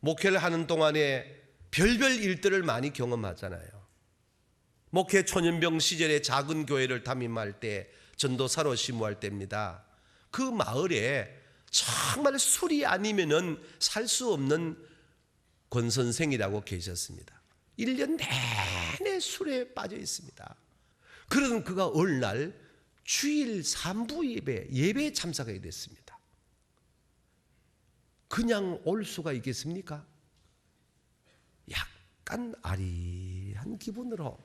목회를 하는 동안에 별별 일들을 많이 경험하잖아요. 목회 초년병 시절에 작은 교회를 담임할 때, 전도사로 심부할 때입니다. 그 마을에 정말 술이 아니면은 살 수 없는 권 선생이라고 계셨습니다. 1년 내내 술에 빠져 있습니다. 그러던 그가 어느 날 주일 3부 예배에 참석하게 됐습니다. 그냥 올 수가 있겠습니까? 약간 아리한 기분으로.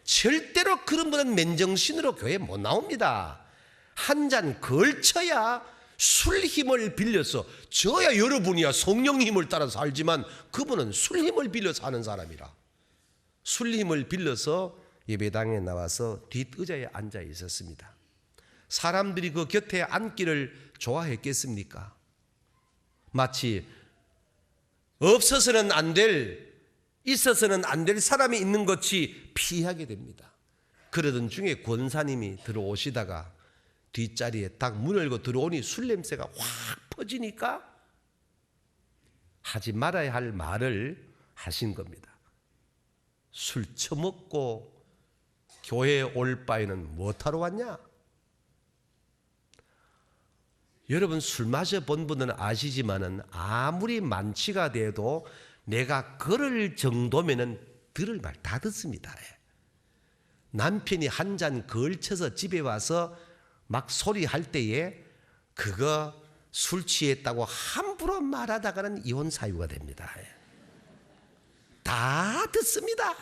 절대로 그런 분은 맨정신으로 교회에 못 나옵니다. 한 잔 걸쳐야 술 힘을 빌려서, 저야 여러분이야 성령 힘을 따라서 알지만 그분은 술 힘을 빌려서 하는 사람이라, 술 힘을 빌려서 예배당에 나와서 뒷의자에 앉아 있었습니다. 사람들이 그 곁에 앉기를 좋아했겠습니까? 마치 없어서는 안 될, 있어서는 안 될 사람이 있는 것이 피하게 됩니다. 그러던 중에 권사님이 들어오시다가 뒷자리에 딱 문을 열고 들어오니 술 냄새가 확 퍼지니까 하지 말아야 할 말을 하신 겁니다. 술 처먹고 교회에 올 바에는 뭐하러 왔냐? 여러분, 술 마셔본 분은 아시지만은 아무리 만취가 돼도 내가 그럴 정도면은 들을 말 다 듣습니다. 남편이 한 잔 걸쳐서 집에 와서 막 소리할 때에 그거 술 취했다고 함부로 말하다가는 이혼 사유가 됩니다. 다 듣습니다.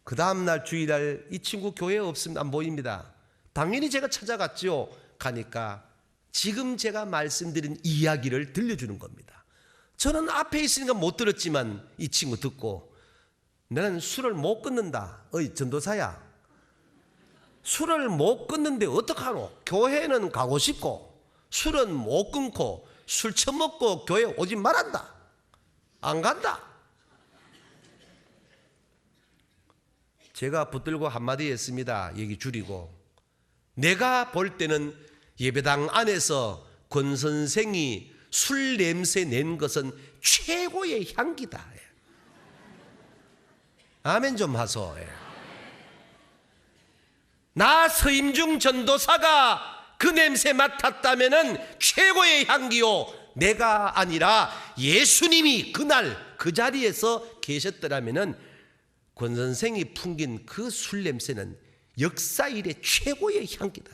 그 다음날 주일날 이 친구 교회에 없습니다. 안 보입니다. 당연히 제가 찾아갔죠. 가니까 지금 제가 말씀드린 이야기를 들려주는 겁니다. 저는 앞에 있으니까 못 들었지만 이 친구 듣고, 나는 술을 못 끊는다. 어이 전도사야, 술을 못 끊는데 어떡하노? 교회는 가고 싶고 술은 못 끊고 술 처먹고 교회 오지 말한다. 안 간다. 제가 붙들고 한마디 했습니다. 얘기 줄이고, 내가 볼 때는 예배당 안에서 권 선생이 술 냄새 낸 것은 최고의 향기다. 아멘 좀 하소. 나 서임중 전도사가 그 냄새 맡았다면은 최고의 향기요, 내가 아니라 예수님이 그날 그 자리에서 계셨더라면은 권 선생이 풍긴 그 술 냄새는 역사 이래 최고의 향기다.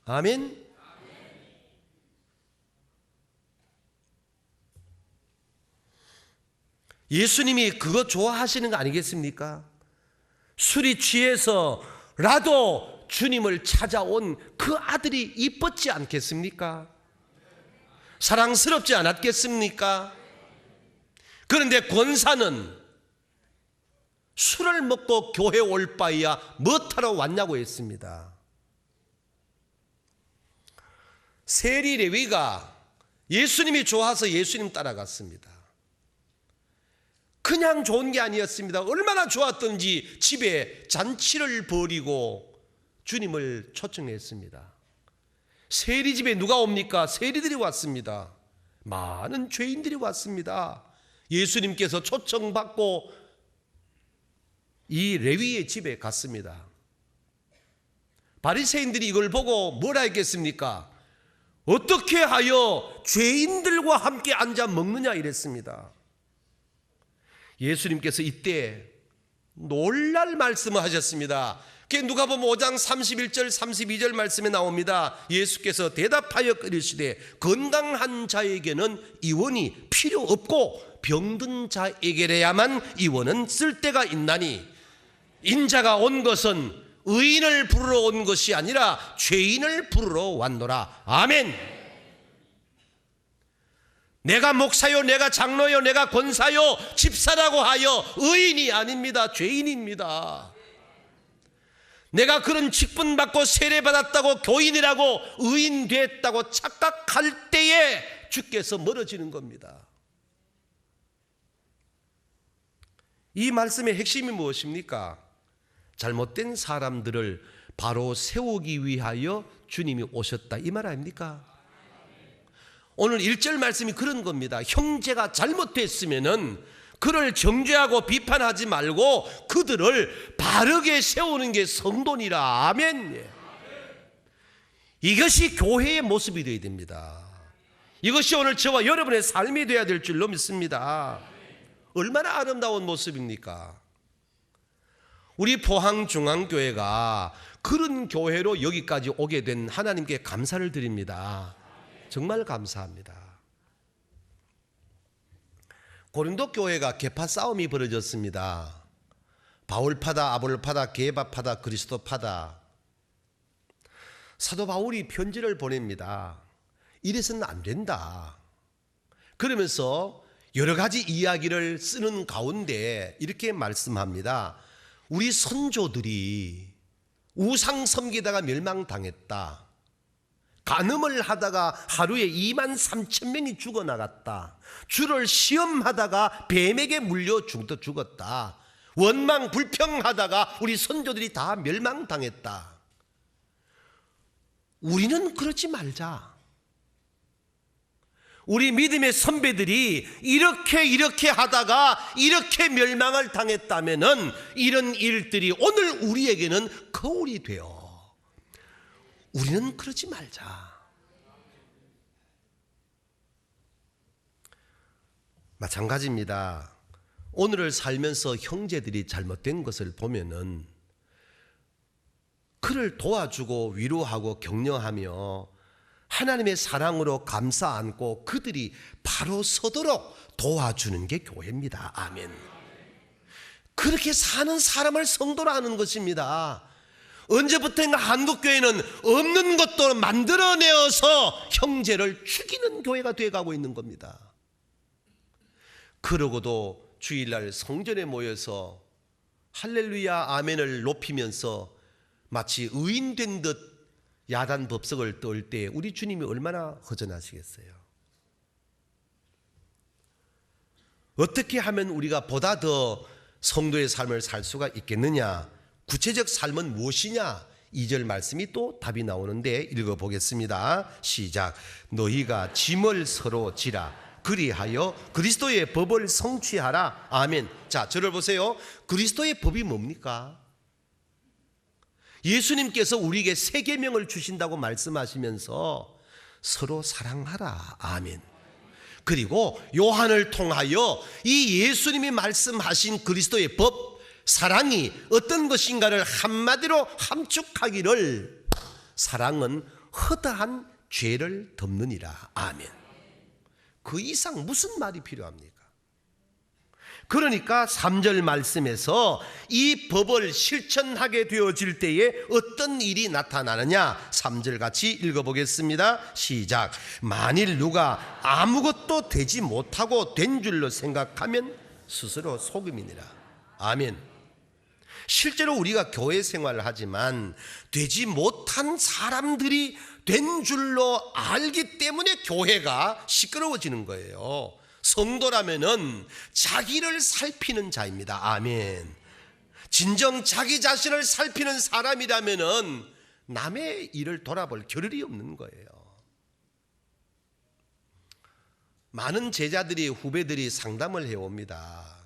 아멘. 예수님이 그거 좋아하시는 거 아니겠습니까? 술이 취해서라도 주님을 찾아온 그 아들이 이뻤지 않겠습니까? 사랑스럽지 않았겠습니까? 그런데 권사는 술을 먹고 교회 올 바에야 뭐하러 왔냐고 했습니다. 세리 레위가 예수님이 좋아서 예수님 따라갔습니다. 그냥 좋은 게 아니었습니다. 얼마나 좋았던지 집에 잔치를 벌이고 주님을 초청했습니다. 세리 집에 누가 옵니까? 세리들이 왔습니다. 많은 죄인들이 왔습니다. 예수님께서 초청받고 이 레위의 집에 갔습니다. 바리새인들이 이걸 보고 뭐라 했겠습니까? 어떻게 하여 죄인들과 함께 앉아 먹느냐 이랬습니다. 예수님께서 이때 놀랄 말씀을 하셨습니다. 누가복음 5장 31절 32절 말씀에 나옵니다. 예수께서 대답하여 이르시되 건강한 자에게는 의원이 필요 없고 병든 자에게야만 의원은 쓸데가 있나니 인자가 온 것은 의인을 부르러 온 것이 아니라 죄인을 부르러 왔노라. 아멘. 내가 목사요, 내가 장로요, 내가 권사요, 집사라고 하여 의인이 아닙니다. 죄인입니다. 내가 그런 직분 받고 세례 받았다고 교인이라고 의인 됐다고 착각할 때에 주께서 멀어지는 겁니다. 이 말씀의 핵심이 무엇입니까? 잘못된 사람들을 바로 세우기 위하여 주님이 오셨다, 이 말 아닙니까? 오늘 1절 말씀이 그런 겁니다. 형제가 잘못됐으면은 그를 정죄하고 비판하지 말고 그들을 바르게 세우는 게 성도니라. 아멘. 이것이 교회의 모습이 되어야 됩니다. 이것이 오늘 저와 여러분의 삶이 되어야 될 줄로 믿습니다. 얼마나 아름다운 모습입니까? 우리 포항중앙교회가 그런 교회로 여기까지 오게 된 하나님께 감사를 드립니다. 정말 감사합니다. 고린도 교회가 계파 싸움이 벌어졌습니다. 바울파다, 아볼파다, 게바파다, 그리스도파다. 사도 바울이 편지를 보냅니다. 이래서는 안 된다. 그러면서 여러 가지 이야기를 쓰는 가운데 이렇게 말씀합니다. 우리 선조들이 우상 섬기다가 멸망당했다. 간음을 하다가 하루에 23,000명이 죽어나갔다. 주를 시험하다가 뱀에게 물려 죽었다. 원망 불평하다가 우리 선조들이 다 멸망당했다. 우리는 그러지 말자. 우리 믿음의 선배들이 이렇게 하다가 이렇게 멸망을 당했다면은 이런 일들이 오늘 우리에게는 거울이 되어 우리는 그러지 말자. 마찬가지입니다. 오늘을 살면서 형제들이 잘못된 것을 보면은 그를 도와주고 위로하고 격려하며 하나님의 사랑으로 감싸 안고 그들이 바로 서도록 도와주는 게 교회입니다. 아멘. 그렇게 사는 사람을 성도라 하는 것입니다. 언제부터인가 한국교회는 없는 것도 만들어내어서 형제를 죽이는 교회가 되어가고 있는 겁니다. 그러고도 주일날 성전에 모여서 할렐루야 아멘을 높이면서 마치 의인된 듯 야단 법석을 떨 때 우리 주님이 얼마나 허전하시겠어요. 어떻게 하면 우리가 보다 더 성도의 삶을 살 수가 있겠느냐? 구체적 삶은 무엇이냐? 2절 말씀이 또 답이 나오는데 읽어보겠습니다. 시작. 너희가 짐을 서로 지라. 그리하여 그리스도의 법을 성취하라. 아멘. 자, 저를 보세요. 그리스도의 법이 뭡니까? 예수님께서 우리에게 세 계명을 주신다고 말씀하시면서 서로 사랑하라. 아멘. 그리고 요한을 통하여 이 예수님이 말씀하신 그리스도의 법, 사랑이 어떤 것인가를 한마디로 함축하기를 사랑은 허다한 죄를 덮느니라. 아멘. 그 이상 무슨 말이 필요합니까? 그러니까 3절 말씀에서 이 법을 실천하게 되어질 때에 어떤 일이 나타나느냐? 3절 같이 읽어보겠습니다. 시작. 만일 누가 아무것도 되지 못하고 된 줄로 생각하면 스스로 속임이니라. 아멘. 실제로 우리가 교회 생활을 하지만 되지 못한 사람들이 된 줄로 알기 때문에 교회가 시끄러워지는 거예요. 성도라면은 자기를 살피는 자입니다. 아멘. 진정 자기 자신을 살피는 사람이라면은 남의 일을 돌아볼 겨를이 없는 거예요. 많은 제자들이, 후배들이 상담을 해옵니다.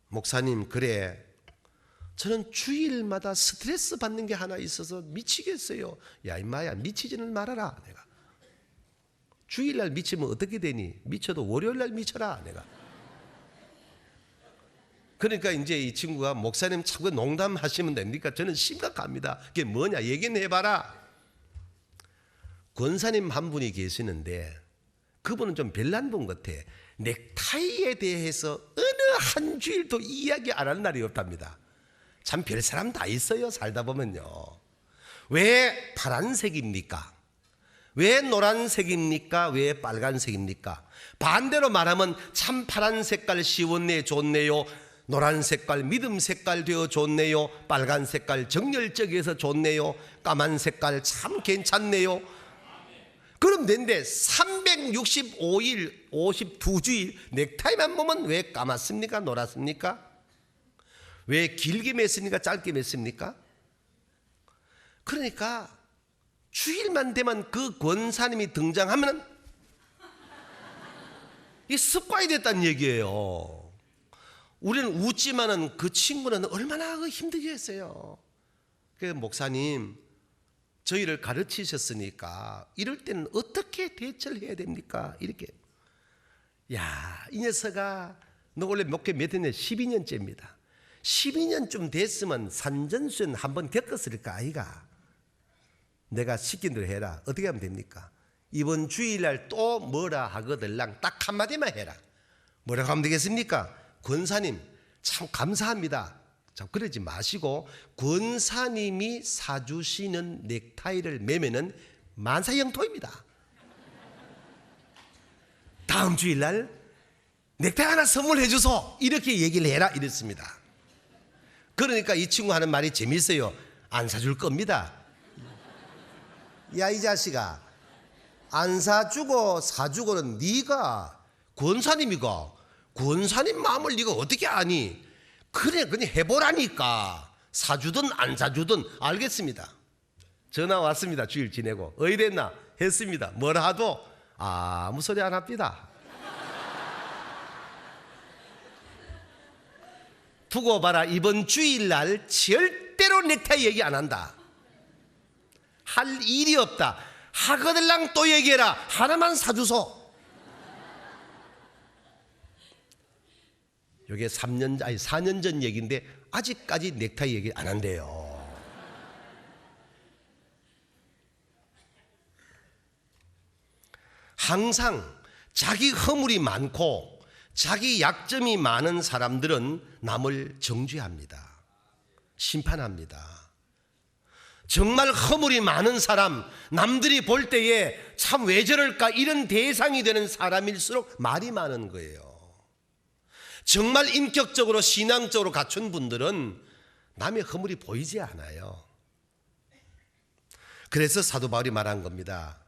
목사님, 그래, 저는 주일마다 스트레스 받는 게 하나 있어서 미치겠어요. 야 임마야, 미치지는 말아라. 내가 주일날 미치면 어떻게 되니? 미쳐도 월요일날 미쳐라. 내가 그러니까 이제 이 친구가 목사님 자꾸 농담하시면 됩니까? 저는 심각합니다. 그게 뭐냐? 얘기는 해봐라. 권사님 한 분이 계시는데 그분은 좀 별난 분 같아. 넥타이에 대해서 어느 한 주일도 이야기 안 하는 날이 없답니다. 참 별 사람 다 있어요. 살다 보면요. 왜 파란색입니까? 왜 노란색입니까? 왜 빨간색입니까? 반대로 말하면 참 파란 색깔 시원네 좋네요. 노란 색깔 믿음 색깔 되어 좋네요. 빨간 색깔 정열적이어서 좋네요. 까만 색깔 참 괜찮네요. 그럼 된데 365일 52주일 넥타이만 보면 왜 까맣습니까? 노랗습니까? 왜 길게 맸습니까? 짧게 맸습니까? 그러니까 주일만 되면 그 권사님이 등장하면 이 습관이 됐다는 얘기예요. 우리는 웃지만은 그 친구는 얼마나 힘들게 했어요. 그 목사님, 저희를 가르치셨으니까 이럴 때는 어떻게 대처를 해야 됩니까? 이렇게. 야, 이 녀석아, 너 원래 목회 몇 년째? 12년째입니다. 12년쯤 됐으면 산전수전 한번 겪었을까 아이가? 내가 시킨 대로 해라. 어떻게 하면 됩니까? 이번 주일날 또 뭐라 하거들랑 딱 한마디만 해라. 뭐라고 하면 되겠습니까? 권사님 참 감사합니다. 자, 그러지 마시고 권사님이 사주시는 넥타이를 매면은 만사형통입니다. 다음 주일날 넥타이 하나 선물해 주소. 이렇게 얘기를 해라 이랬습니다. 그러니까 이 친구 하는 말이 재밌어요. 안 사줄 겁니다. 야, 이 자식아, 안 사주고 사주고는 네가 권사님이가 권사님 마음을 네가 어떻게 아니? 그래, 그냥 해보라니까. 사주든 안 사주든. 알겠습니다. 전화 왔습니다. 주일 지내고 어디 됐나? 했습니다. 뭐라 하도 아무 소리 안 합니다. 두고 봐라. 이번 주일날 절대로 넥타이 얘기 안 한다. 할 일이 없다. 하거들랑 또 얘기해라. 하나만 사주소. 이게 4년 전 얘기인데 아직까지 넥타이 얘기 안 한대요. 항상 자기 허물이 많고 자기 약점이 많은 사람들은 남을 정죄합니다. 심판합니다. 정말 허물이 많은 사람, 남들이 볼 때에 참 왜 저럴까 이런 대상이 되는 사람일수록 말이 많은 거예요. 정말 인격적으로 신앙적으로 갖춘 분들은 남의 허물이 보이지 않아요. 그래서 사도 바울이 말한 겁니다.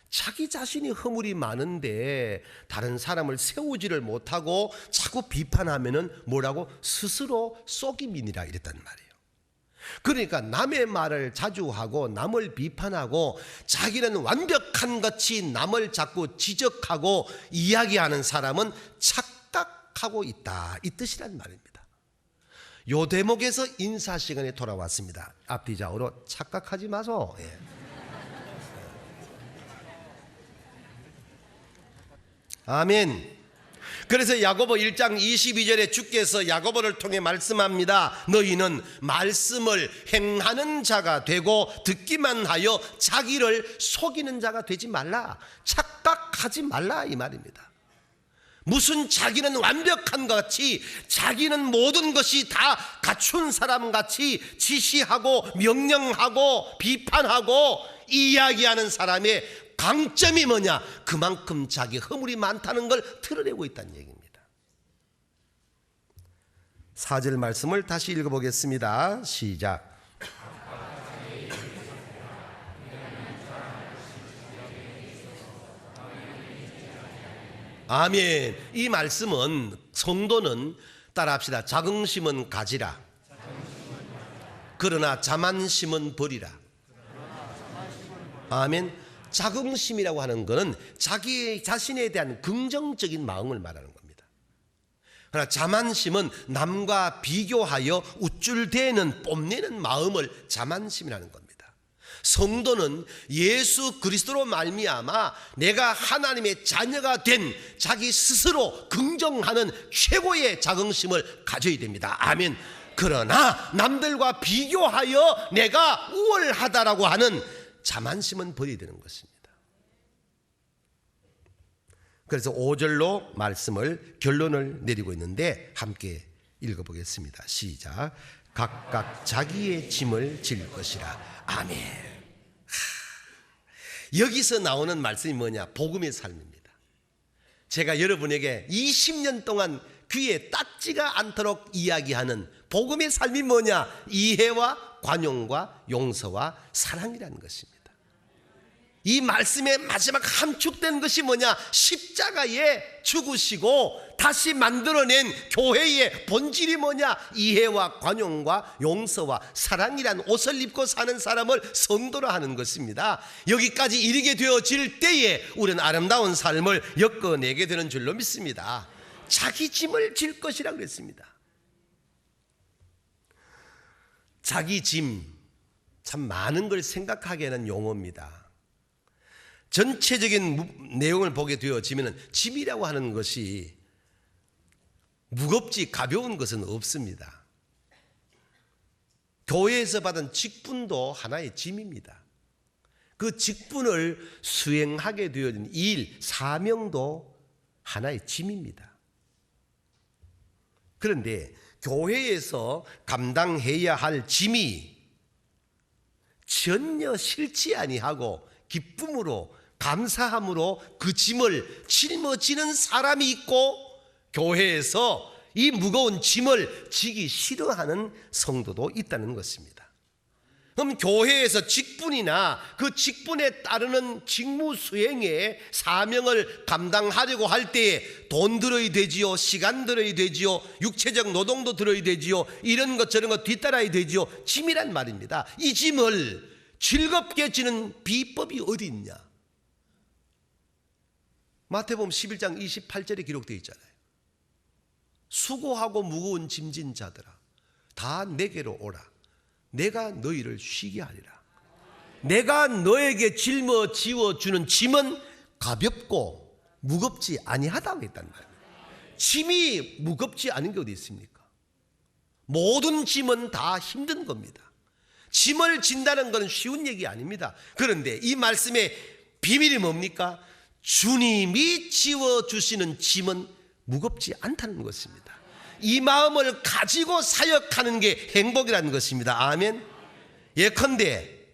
자기 자신이 허물이 많은데 다른 사람을 세우지를 못하고 자꾸 비판하면은 뭐라고? 스스로 속임이니라 이랬단 말이에요. 그러니까 남의 말을 자주 하고 남을 비판하고 자기는 완벽한 것이 남을 자꾸 지적하고 이야기하는 사람은 착각하고 있다, 이 뜻이란 말입니다. 요 대목에서 인사 시간에 돌아왔습니다. 앞뒤 좌우로 착각하지 마소. 예. 아멘. 그래서 야고보 1장 22절에 주께서 야고보를 통해 말씀합니다. 너희는 말씀을 행하는 자가 되고 듣기만 하여 자기를 속이는 자가 되지 말라. 착각하지 말라 이 말입니다. 무슨 자기는 완벽한 것 같이, 자기는 모든 것이 다 갖춘 사람 같이 지시하고 명령하고 비판하고 이야기하는 사람의 강점이 뭐냐? 그만큼 자기 허물이 많다는 걸 드러내고 있다는 얘기입니다. 4절 말씀을 다시 읽어보겠습니다. 시작. 아멘. 이 말씀은 성도는 따라합시다. 자긍심은 가지라. 그러나 자만심은 버리라. 아멘. 자긍심이라고 하는 것은 자기 자신에 대한 긍정적인 마음을 말하는 겁니다. 그러나 자만심은 남과 비교하여 우쭐대는 뽐내는 마음을 자만심이라는 겁니다. 성도는 예수 그리스도로 말미암아 내가 하나님의 자녀가 된 자기 스스로 긍정하는 최고의 자긍심을 가져야 됩니다. 아멘. 그러나 남들과 비교하여 내가 우월하다라고 하는 자만심은 버려야 되는 것입니다. 그래서 5절로 말씀을 결론을 내리고 있는데 함께 읽어보겠습니다. 시작. 각각 자기의 짐을 질 것이라. 아멘. 여기서 나오는 말씀이 뭐냐? 복음의 삶입니다. 제가 여러분에게 20년 동안 귀에 닿지가 않도록 이야기하는 복음의 삶이 뭐냐? 이해와 관용과 용서와 사랑이라는 것입니다. 이 말씀의 마지막 함축된 것이 뭐냐? 십자가에 죽으시고 다시 만들어낸 교회의 본질이 뭐냐? 이해와 관용과 용서와 사랑이란 옷을 입고 사는 사람을 성도로 하는 것입니다. 여기까지 이르게 되어질 때에 우리는 아름다운 삶을 엮어내게 되는 줄로 믿습니다. 자기 짐을 질 것이라 그랬습니다. 자기 짐, 참 많은 걸 생각하게 하는 용어입니다. 전체적인 내용을 보게 되어지면 짐이라고 하는 것이 무겁지 가벼운 것은 없습니다. 교회에서 받은 직분도 하나의 짐입니다. 그 직분을 수행하게 되어진 일, 사명도 하나의 짐입니다. 그런데 교회에서 감당해야 할 짐이 전혀 싫지 아니하고 기쁨으로 감사함으로 그 짐을 짊어지는 사람이 있고, 교회에서 이 무거운 짐을 지기 싫어하는 성도도 있다는 것입니다. 그럼 교회에서 직분이나 그 직분에 따르는 직무 수행에 사명을 감당하려고 할 때에 돈 들어야 되지요, 시간 들어야 되지요, 육체적 노동도 들어야 되지요, 이런 것 저런 것 뒤따라야 되지요. 짐이란 말입니다. 이 짐을 즐겁게 지는 비법이 어디 있냐? 마태복음 11장 28절에 기록되어 있잖아요. 수고하고 무거운 짐진 자들아 다 내게로 오라. 내가 너희를 쉬게 하리라. 내가 너에게 짊어지워 주는 짐은 가볍고 무겁지 아니하다고 했단 말이에요. 짐이 무겁지 않은 게 어디 있습니까? 모든 짐은 다 힘든 겁니다. 짐을 진다는 건 쉬운 얘기 아닙니다. 그런데 이 말씀의 비밀이 뭡니까? 주님이 지워주시는 짐은 무겁지 않다는 것입니다. 이 마음을 가지고 사역하는 게 행복이라는 것입니다. 아멘. 예컨대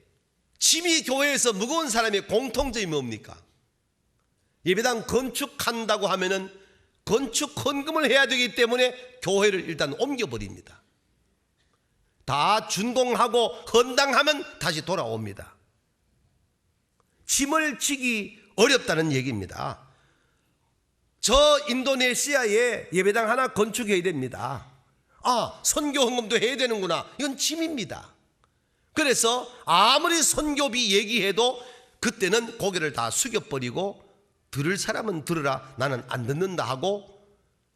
짐이 교회에서 무거운 사람의 공통점이 뭡니까? 예배당 건축한다고 하면은 건축 헌금을 해야 되기 때문에 교회를 일단 옮겨버립니다. 다 준공하고 헌당하면 다시 돌아옵니다. 짐을 지기 어렵다는 얘기입니다. 저 인도네시아에 예배당 하나 건축해야 됩니다. 선교 헌금도 해야 되는구나. 이건 짐입니다. 그래서 아무리 선교비 얘기해도 그때는 고개를 다 숙여버리고 들을 사람은 들으라, 나는 안 듣는다 하고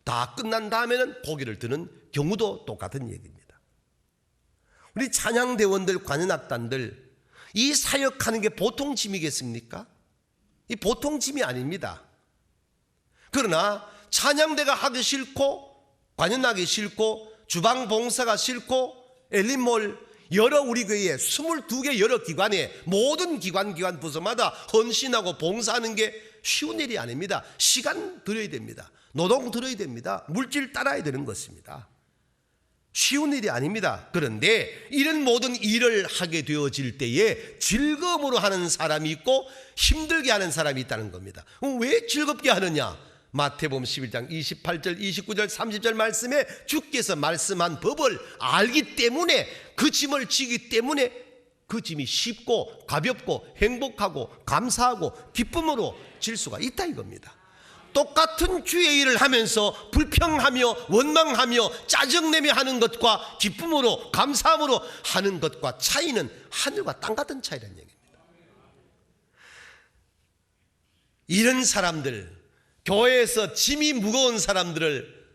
다 끝난 다음에는 고개를 드는 경우도 똑같은 얘기입니다. 우리 찬양대원들, 관현악단들 이 사역하는 게 보통 짐이겠습니까? 이 보통 짐이 아닙니다. 그러나 찬양대가 하기 싫고 관현악이 싫고 주방 봉사가 싫고 엘리몰 여러 우리 교회에 22개 여러 기관에 모든 기관 부서마다 헌신하고 봉사하는 게 쉬운 일이 아닙니다. 시간 들여야 됩니다. 노동 들여야 됩니다. 물질 따라야 되는 것입니다. 쉬운 일이 아닙니다. 그런데 이런 모든 일을 하게 되어질 때에 즐거움으로 하는 사람이 있고 힘들게 하는 사람이 있다는 겁니다. 왜 즐겁게 하느냐? 마태복음 11장 28절 29절 30절 말씀에 주께서 말씀한 법을 알기 때문에, 그 짐을 지기 때문에 그 짐이 쉽고 가볍고 행복하고 감사하고 기쁨으로 질 수가 있다 이겁니다. 똑같은 주의 일을 하면서 불평하며 원망하며 짜증내며 하는 것과 기쁨으로 감사함으로 하는 것과 차이는 하늘과 땅 같은 차이라는 얘기입니다. 이런 사람들, 교회에서 짐이 무거운 사람들을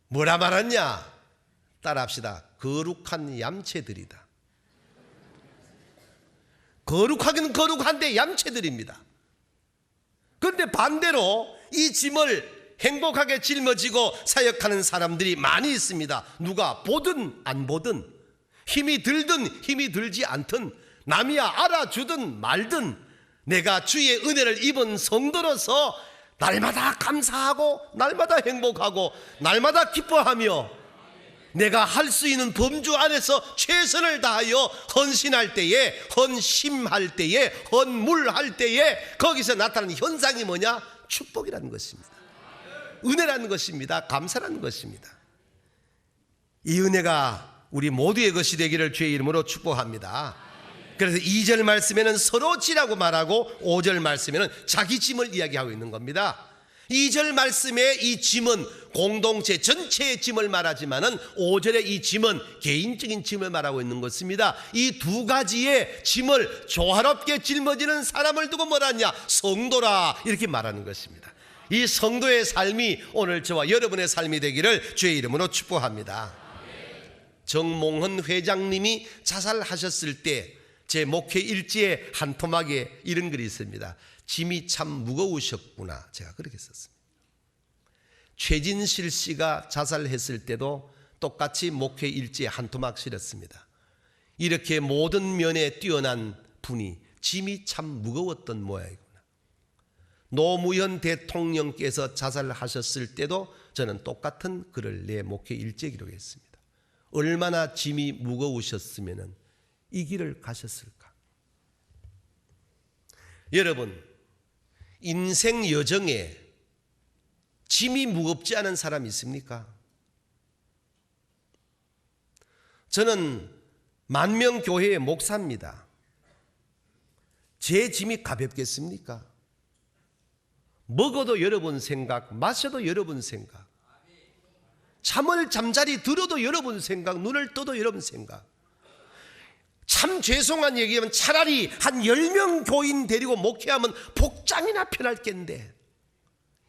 뭐라 말하냐? 따라합시다. 거룩한 얌체들이다. 거룩하긴 거룩한데 얌체들입니다. 그런데 반대로 이 짐을 행복하게 짊어지고 사역하는 사람들이 많이 있습니다. 누가 보든 안 보든, 힘이 들든 힘이 들지 않든, 남이야 알아주든 말든, 내가 주의 은혜를 입은 성도로서 날마다 감사하고 날마다 행복하고 날마다 기뻐하며 내가 할 수 있는 범주 안에서 최선을 다하여 헌신할 때에, 헌심할 때에, 헌물할 때에 거기서 나타나는 현상이 뭐냐? 축복이라는 것입니다. 은혜라는 것입니다. 감사라는 것입니다. 이 은혜가 우리 모두의 것이 되기를 주의 이름으로 축복합니다. 그래서 2절 말씀에는 서로 지라고 말하고 5절 말씀에는 자기 짐을 이야기하고 있는 겁니다. 2절 말씀에 이 짐은 공동체 전체의 짐을 말하지만은 5절에 이 짐은 개인적인 짐을 말하고 있는 것입니다. 이 두 가지의 짐을 조화롭게 짊어지는 사람을 두고 뭐라냐? 성도라, 이렇게 말하는 것입니다. 이 성도의 삶이 오늘 저와 여러분의 삶이 되기를 주의 이름으로 축복합니다. 정몽헌 회장님이 자살하셨을 때 제 목회 일지의 한 토막에 이런 글이 있습니다. 짐이 참 무거우셨구나. 제가 그렇게 썼습니다. 최진실 씨가 자살했을 때도 똑같이 목회 일지에 한 토막 실었습니다. 이렇게 모든 면에 뛰어난 분이 짐이 참 무거웠던 모양이구나. 노무현 대통령께서 자살하셨을 때도 저는 똑같은 글을 내 목회 일지에 기록했습니다. 얼마나 짐이 무거우셨으면 이 길을 가셨을까? 여러분, 인생 여정에 짐이 무겁지 않은 사람이 있습니까? 저는 만명교회의 목사입니다. 제 짐이 가볍겠습니까? 먹어도 여러분 생각, 마셔도 여러분 생각, 잠을 잠자리 들어도 여러분 생각, 눈을 떠도 여러분 생각. 참 죄송한 얘기하면 차라리 한 10명 교인 데리고 목회하면 복장이나 편할 겐데,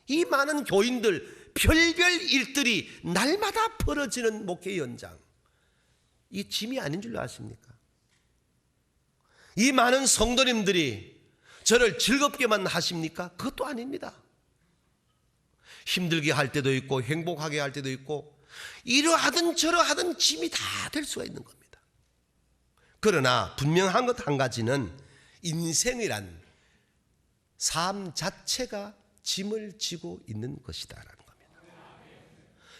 이 많은 교인들 별별 일들이 날마다 벌어지는 목회 현장, 이 짐이 아닌 줄 아십니까? 이 많은 성도님들이 저를 즐겁게만 하십니까? 그것도 아닙니다. 힘들게 할 때도 있고 행복하게 할 때도 있고 이러하든 저러하든 짐이 다 될 수가 있는 겁니다. 그러나 분명한 것 한 가지는 인생이란 삶 자체가 짐을 지고 있는 것이다라는 겁니다.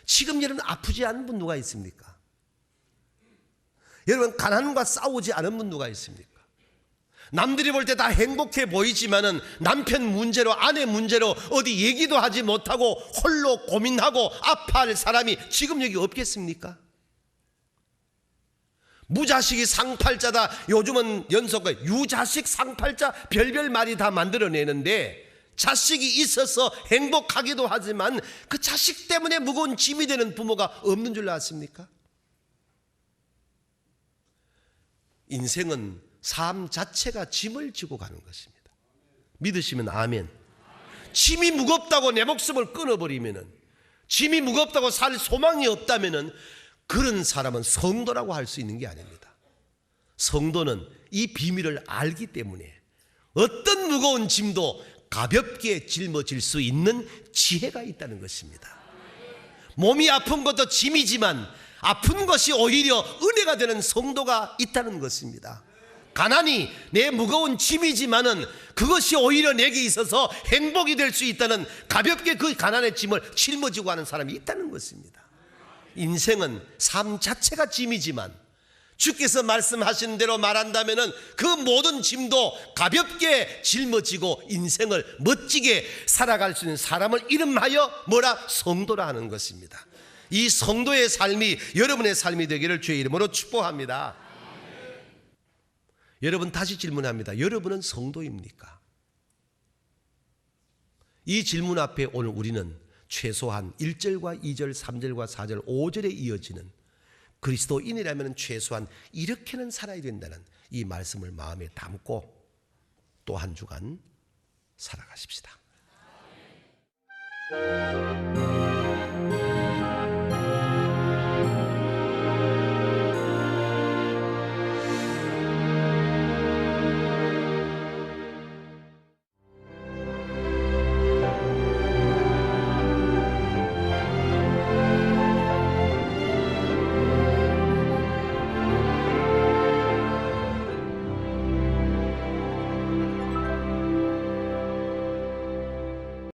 지금 여러분 아프지 않은 분 누가 있습니까? 여러분 가난과 싸우지 않은 분 누가 있습니까? 남들이 볼 때 다 행복해 보이지만은 남편 문제로, 아내 문제로 어디 얘기도 하지 못하고 홀로 고민하고 아파할 사람이 지금 여기 없겠습니까? 무자식이 상팔자다. 요즘은 연속과 유자식 상팔자 별별 말이 다 만들어내는데, 자식이 있어서 행복하기도 하지만 그 자식 때문에 무거운 짐이 되는 부모가 없는 줄 아십니까? 인생은 삶 자체가 짐을 지고 가는 것입니다. 믿으시면 아멘. 짐이 무겁다고 내 목숨을 끊어버리면은, 짐이 무겁다고 살 소망이 없다면은 그런 사람은 성도라고 할 수 있는 게 아닙니다. 성도는 이 비밀을 알기 때문에 어떤 무거운 짐도 가볍게 짊어질 수 있는 지혜가 있다는 것입니다. 몸이 아픈 것도 짐이지만 아픈 것이 오히려 은혜가 되는 성도가 있다는 것입니다. 가난이 내 무거운 짐이지만은 그것이 오히려 내게 있어서 행복이 될 수 있다는, 가볍게 그 가난의 짐을 짊어지고 하는 사람이 있다는 것입니다. 인생은 삶 자체가 짐이지만 주께서 말씀하신 대로 말한다면은 그 모든 짐도 가볍게 짊어지고 인생을 멋지게 살아갈 수 있는 사람을 이름하여 뭐라? 성도라 하는 것입니다. 이 성도의 삶이 여러분의 삶이 되기를 주의 이름으로 축복합니다. 여러분, 다시 질문합니다. 여러분은 성도입니까? 이 질문 앞에 오늘 우리는 최소한 1절과 2절, 3절과 4절, 5절에 이어지는 그리스도인이라면 최소한 이렇게는 살아야 된다는 이 말씀을 마음에 담고 또 한 주간 살아가십시다.